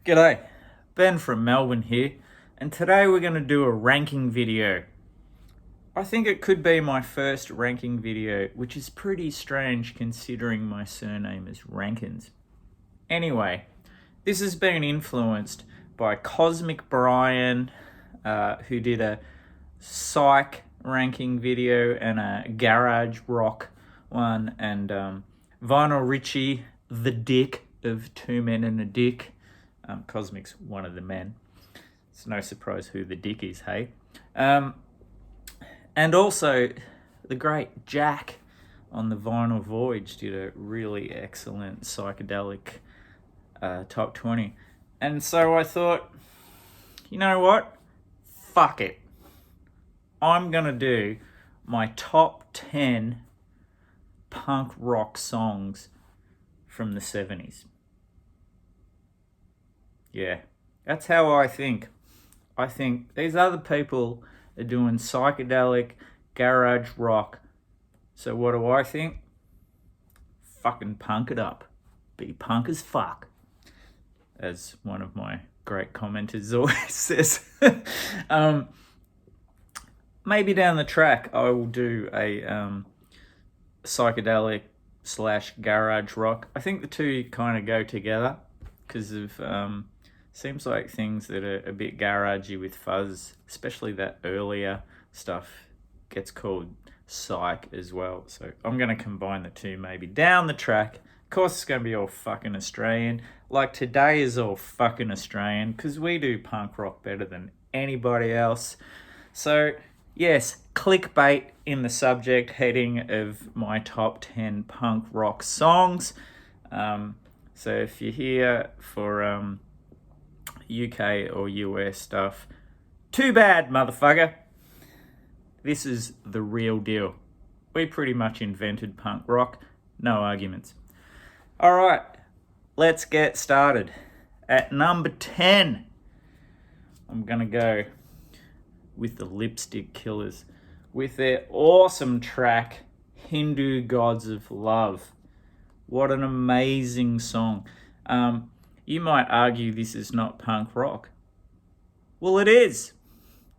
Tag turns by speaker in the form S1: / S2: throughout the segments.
S1: G'day, Ben from Melbourne here, and today we're going to do a ranking video. I think it could be my first ranking video, which is pretty strange considering my surname is Rankins. Anyway, this has been influenced by Cosmic Brian, who did a psych ranking video and a garage rock one, and Vinyl Richie, the dick of Two Men and a Dick. Cosmic's one of the men. It's no surprise who the dick is, hey? And also, the great Jack on the Vinyl Voyage did a really excellent psychedelic top 20. And so I thought, you know what? Fuck it. I'm going to do my top 10 punk rock songs from the 70s. Yeah, that's how I think. I think these other people are doing psychedelic garage rock. So what do I think? Fucking punk it up. Be punk as fuck. As one of my great commenters always says. Maybe down the track I will do a psychedelic / garage rock. I think the two kind of go together because of seems like things that are a bit garagey with fuzz, especially that earlier stuff, gets called psych as well. So I'm going to combine the two maybe down the track. Of course, it's going to be all fucking Australian. Like today is all fucking Australian because we do punk rock better than anybody else. So yes, clickbait in the subject heading of my top 10 punk rock songs. So if you're here for UK or US stuff, too bad, motherfucker. This is the real deal. We pretty much invented punk rock. No arguments. All right, let's get started. At number 10, I'm going to go with the Lipstick Killers with their awesome track, Hindu Gods of Love. What an amazing song. You might argue this is not punk rock. Well, it is.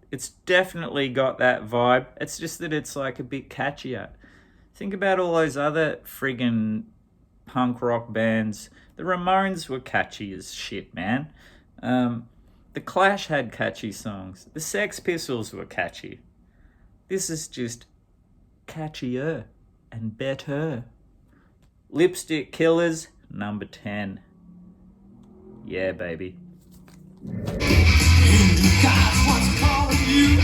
S1: It's definitely got that vibe. It's just that it's like a bit catchier. Think about all those other friggin' punk rock bands. The Ramones were catchy as shit, man. The Clash had catchy songs. The Sex Pistols were catchy. This is just catchier and better. Lipstick Killers, number 10. Yeah, baby.
S2: God's what's calling you.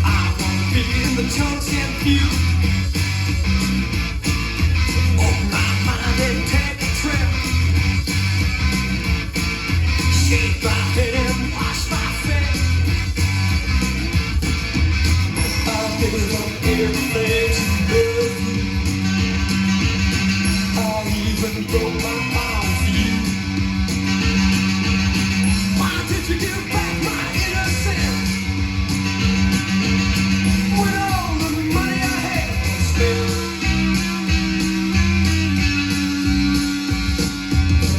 S2: I wanna be in the chosen few. Open my mind and take a trip. Shake my head and wash my face. I've been on everything. I even broke my arm for you. Why did you give back my innocence? When all the money I had was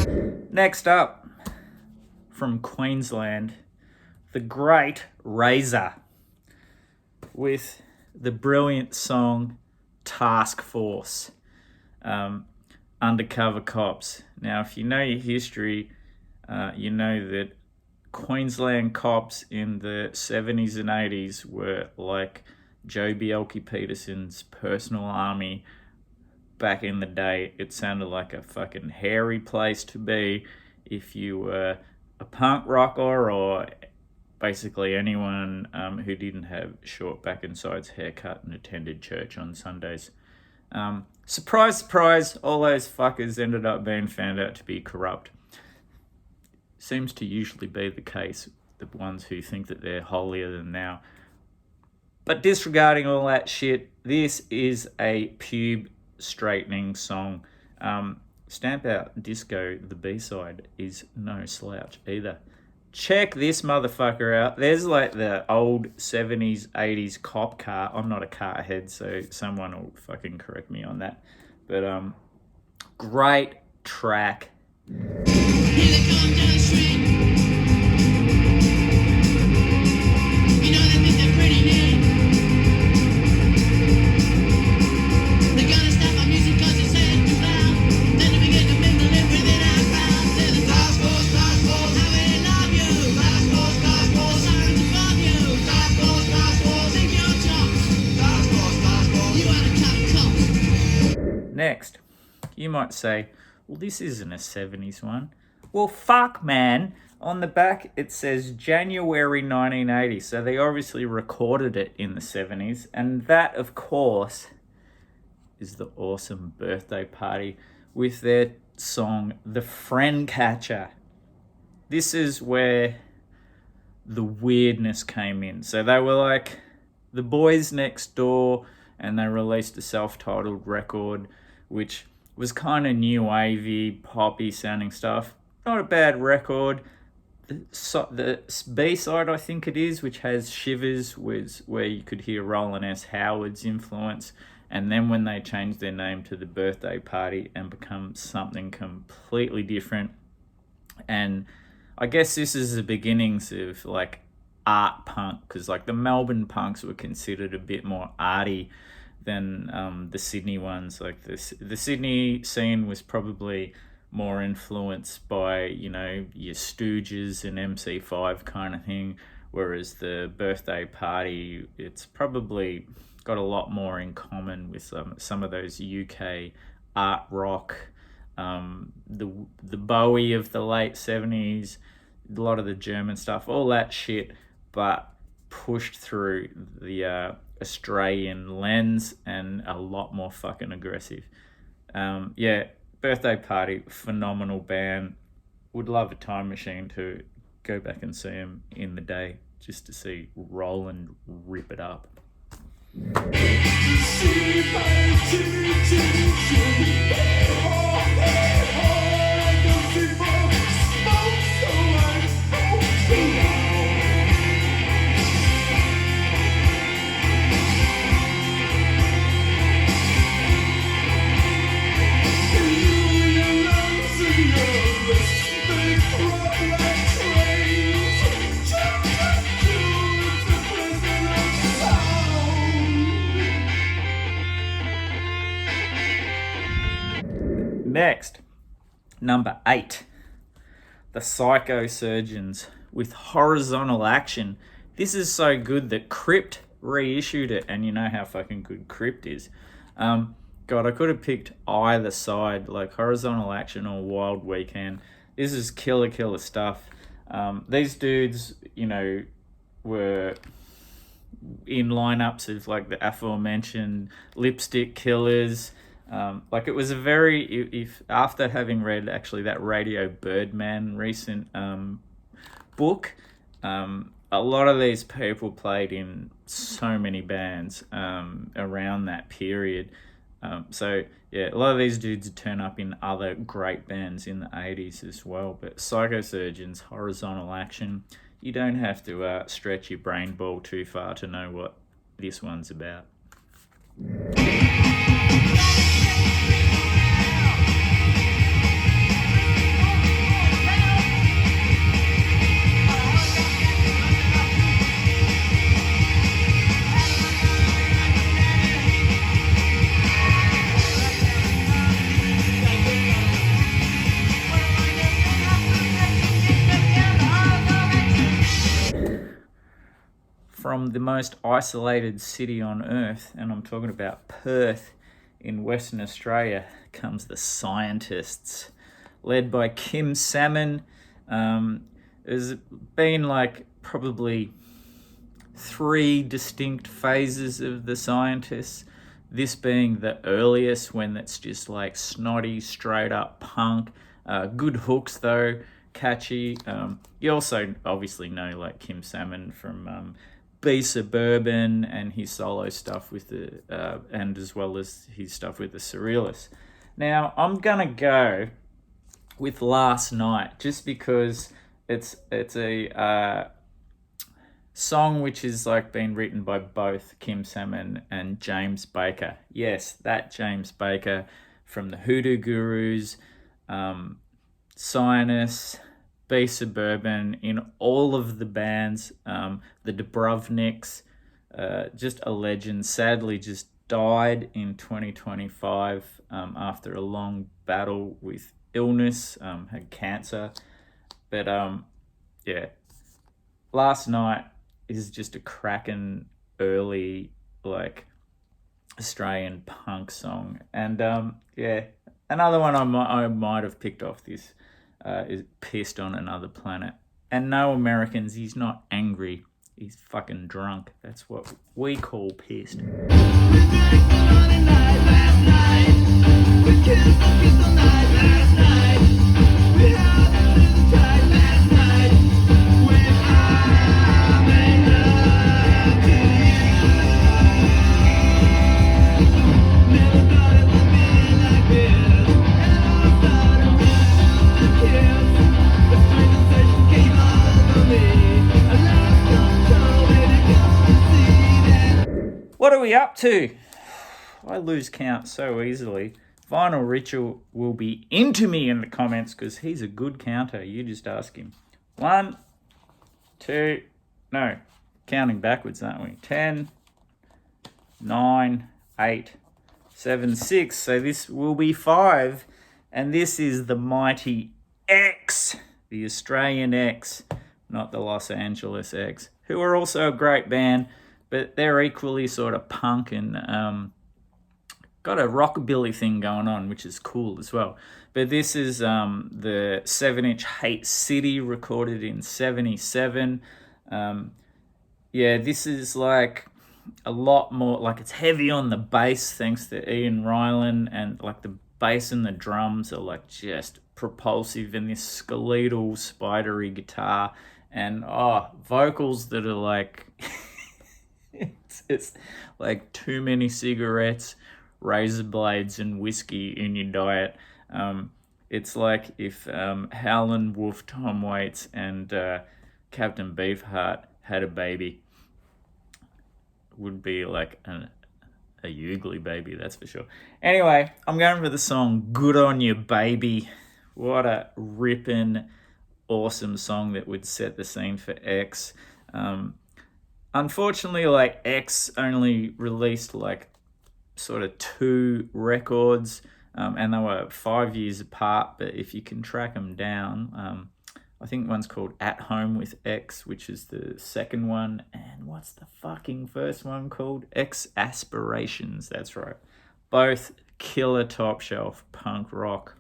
S2: spent.
S1: Next up, from Queensland, the great Razar with the brilliant song Task Force. Undercover Cops. Now, if you know your history, you know that Queensland cops in the 70s and 80s were like Joe Bjelke-Petersen's personal army. Back in the day, it sounded like a fucking hairy place to be if you were a punk rocker or basically anyone who didn't have short back and sides haircut and attended church on Sundays. Surprise, surprise, all those fuckers ended up being found out to be corrupt. Seems to usually be the case, the ones who think that they're holier than thou. But disregarding all that shit, this is a pube straightening song. Stamp Out Disco, the B-side, is no slouch either. Check this motherfucker out. There's like the old 70s, 80s cop car. I'm not a car head, so someone will fucking correct me on that. But great track.
S3: Here they come down the street. You know they think they're pretty neat. They're gonna stop our music 'cause it's saying too loud. Then we begin to mingle in within our crowd. They're the Glass Balls, how we love you. Glass Balls, sirens above you. Glass Balls, think you're tops. Glass Balls, you ought to cut cops.
S1: Next, you might say, well, this isn't a 70s one. Well, fuck, man. On the back, it says January 1980. So they obviously recorded it in the 70s. And that, of course, is the awesome Birthday Party with their song, The Friend Catcher. This is where the weirdness came in. So they were like the boys next door, and they released a self-titled record, which was kind of new wavy, poppy sounding stuff. Not a bad record. The B-side, I think it is, which has Shivers, was where you could hear Roland S. Howard's influence. And then when they changed their name to the Birthday Party and become something completely different. And I guess this is the beginnings of like art punk, because like the Melbourne punks were considered a bit more arty than the Sydney ones. Like the Sydney scene was probably more influenced by, you know, your Stooges and MC5 kind of thing, whereas the Birthday Party, it's probably got a lot more in common with some of those UK art rock, the Bowie of the late 70s, a lot of the German stuff, all that shit, but pushed through the Australian lens and a lot more fucking aggressive. Yeah, Birthday Party, phenomenal band. Would love a time machine to go back and see them in the day just to see Roland rip it up. Next, number 8, the Psychosurgeons with Horizontal Action. This is so good that Crypt reissued it, and you know how fucking good Crypt is. God, I could have picked either side, like Horizontal Action or Wild Weekend. This is killer stuff. These dudes, you know, were in lineups of like the aforementioned Lipstick Killers. Like it was a very, if after having read actually that Radio Birdman recent book, a lot of these people played in so many bands around that period. So yeah, a lot of these dudes turn up in other great bands in the 80s as well. But Psychosurgeons, Horizontal Action, you don't have to stretch your brain ball too far to know what this one's about. From the most isolated city on earth, and I'm talking about Perth in Western Australia, comes the Scientists, led by Kim Salmon. There's been like probably 3 distinct phases of the Scientists, this being the earliest, when it's just like snotty, straight up punk, good hooks though, catchy. You also obviously know like Kim Salmon from Be Suburban and his solo stuff with the and as well as his stuff with the Surrealists. Now I'm gonna go with Last Night just because it's a song which is like been written by both Kim Salmon and James Baker. Yes, that James Baker from the Hoodoo Gurus. Sinus, B Suburban, in all of the bands, the Dubrovniks, just a legend. Sadly, just died in 2025 after a long battle with illness, had cancer. But yeah, Last Night is just a cracking early like Australian punk song, and yeah, another one I might have picked off this is Pissed on Another Planet. And no, Americans, he's not angry, he's fucking drunk. That's what we call pissed. What are we up to? I lose count so easily. Vinyl Ritual will be into me in the comments because he's a good counter. You just ask him. 1, 2, no, counting backwards, aren't we? 10, 9, 8, 7, 6. So this will be 5. And this is the mighty X, the Australian X, not the Los Angeles X, who are also a great band, but they're equally sort of punk and got a rockabilly thing going on, which is cool as well. But this is the 7-inch Hate City, recorded in 77. Yeah, this is like a lot more, like it's heavy on the bass thanks to Ian Ryland, and like the bass and the drums are like just propulsive in this skeletal spidery guitar, and vocals that are like it's like too many cigarettes, razor blades and whiskey in your diet. It's like if Howlin' Wolf Tom Waits and Captain Beefheart had a baby. Would be like a Ugly baby, that's for sure. Anyway, I'm going for the song Good On You Baby. What a ripping awesome song that would set the scene for X. Unfortunately, like X only released like sort of 2 records, and they were 5 years apart. But if you can track them down, I think one's called At Home with X, which is the second one, and what's the fucking first one called? X Aspirations. That's right. Both killer top shelf punk rock.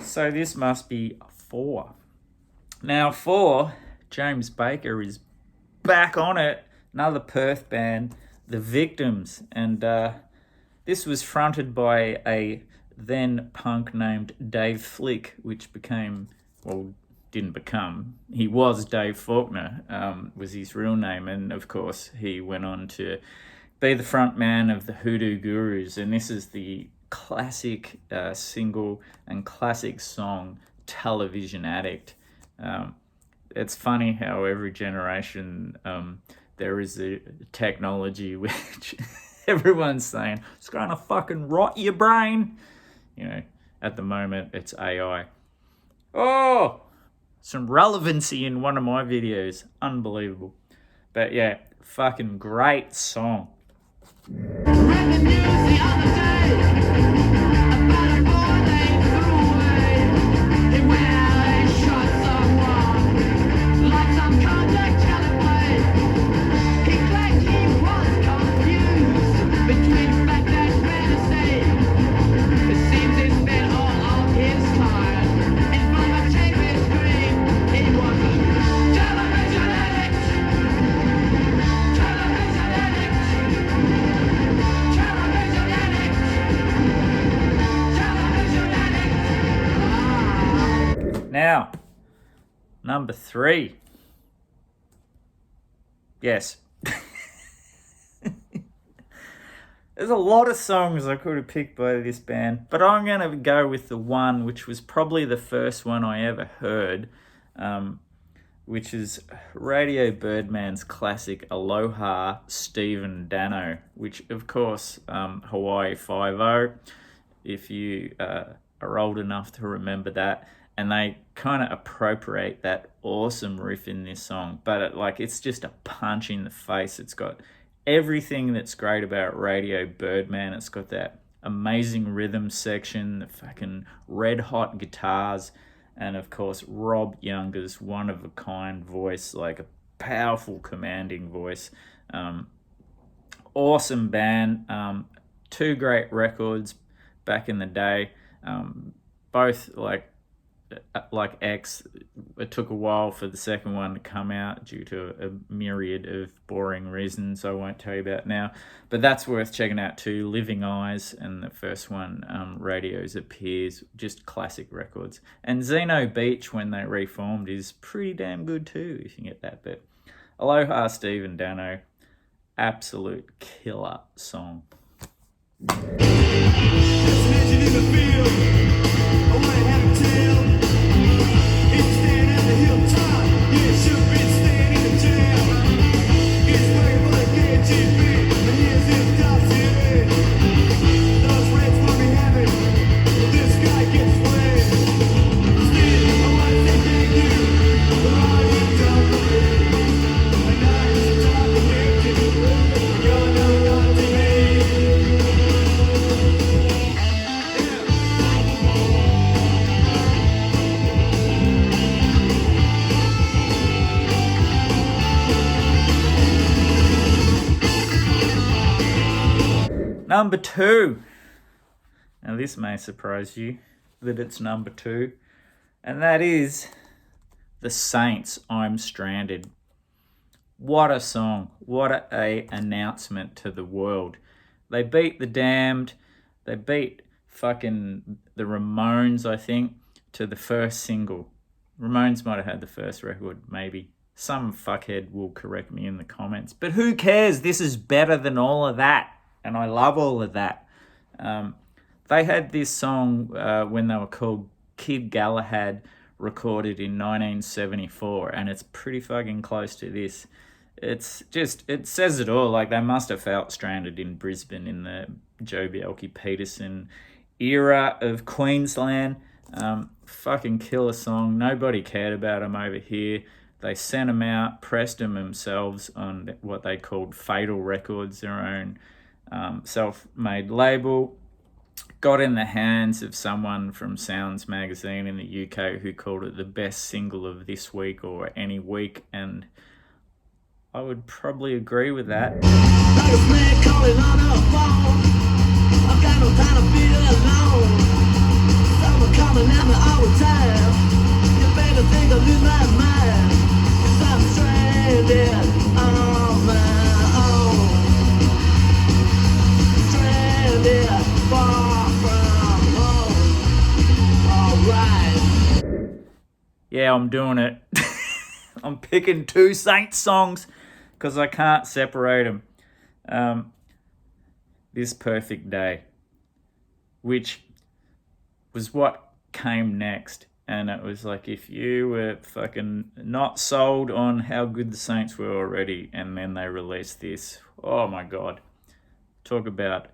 S1: So this must be 4. Now 4, James Baker is back on it. Another Perth band, The Victims. And this was fronted by a then punk named Dave Flick, which became, well, didn't become. He was Dave Faulkner, was his real name. And of course, he went on to be the front man of the Hoodoo Gurus. And this is the classic single and classic song, Television Addict. It's funny how every generation there is a technology which everyone's saying it's going to fucking rot your brain. You know, at the moment it's AI. Oh, some relevancy in one of my videos. Unbelievable. But yeah, fucking great song.
S3: Read the news the other day about a boy they threw away. Where they shot someone like some contact teleplay. He claimed he was confused between fact and fantasy. It seems he spent all of his time in front of a TV screen. He was a television addict. Television addict. Television
S1: Number 3. Yes. There's a lot of songs I could have picked by this band, but I'm going to go with the one which was probably the first one I ever heard, which is Radio Birdman's classic Aloha Stephen Dano, which, of course, Hawaii 5-0, if you are old enough to remember that. And they kind of appropriate that awesome riff in this song, but it's just a punch in the face. It's got everything that's great about Radio Birdman. It's got that amazing rhythm section, the fucking red hot guitars, and of course Rob Younger's one-of-a-kind voice, like a powerful, commanding voice. Awesome band. 2 great records back in the day. Both like X, it took a while for the second one to come out due to a myriad of boring reasons I won't tell you about now. But that's worth checking out too. Living Eyes, and the first one, Radios Appears, just classic records. And Zeno Beach, when they reformed, is pretty damn good too, if you get that bit. Aloha Stephen Dano, absolute killer song.
S2: Destination in the field. I wanna have a tail. It's stand at the hilltop. Yeah, should be staying in the jail. It's waiting for the KGB. And here's his top TV. Those reds want me having. This guy gets played. Steve, I wanna say thank you for all you've done for me. And I just talk to you. You're no one to me.
S1: Number 2. Now this may surprise you that it's number 2, and that is The Saints, I'm Stranded. What a song. What a announcement to the world. They beat the Damned. They beat fucking the Ramones, I think, to the first single. Ramones might have had the first record, maybe. Some fuckhead will correct me in the comments. But who cares? This is better than all of that. And I love all of that. They had this song when they were called Kid Galahad, recorded in 1974, and it's pretty fucking close to this. It's just, it says it all. Like, they must have felt stranded in Brisbane in the Joe Bjelke-Peterson era of Queensland. Fucking killer song. Nobody cared about them over here. They sent them out, pressed them themselves on what they called Fatal Records, their own self-made label. Got in the hands of someone from Sounds magazine in the UK who called it the best single of this week or any week, and I would probably agree with that.
S3: Like a snake calling on a phone. I've got no time to feel alone. Someone coming at me all the time. You better think I lose my mind. 'Cause I'm stranded on my own. Stranded far from home. Alright.
S1: Yeah, I'm doing it. I'm picking 2 Saints songs because I can't separate them. This Perfect Day, which was what came next. And it was like, if you were fucking not sold on how good the Saints were already, and then they released this, oh my God. Talk about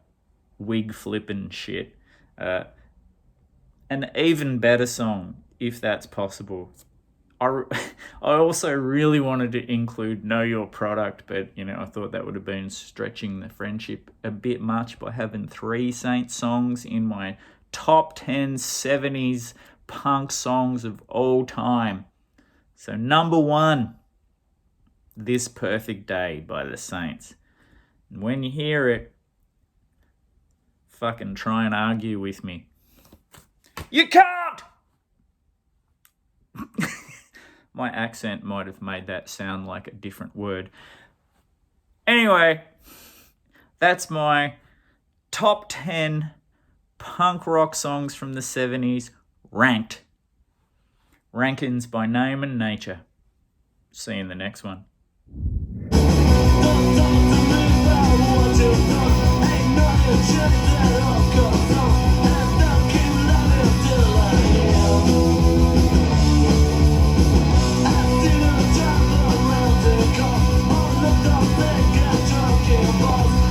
S1: wig flipping shit. An even better song, if that's possible. I also really wanted to include Know Your Product, but, I thought that would have been stretching the friendship a bit much by having 3 Saints songs in my top 10 70s punk songs of all time. So number 1, This Perfect Day by the Saints. And when you hear it, fucking try and argue with me. You can't! My accent might have made that sound like a different word. Anyway, that's my top 10 punk rock songs from the 70s ranked. Rankins by name and nature. See you in the next one.
S2: Drunk and boss.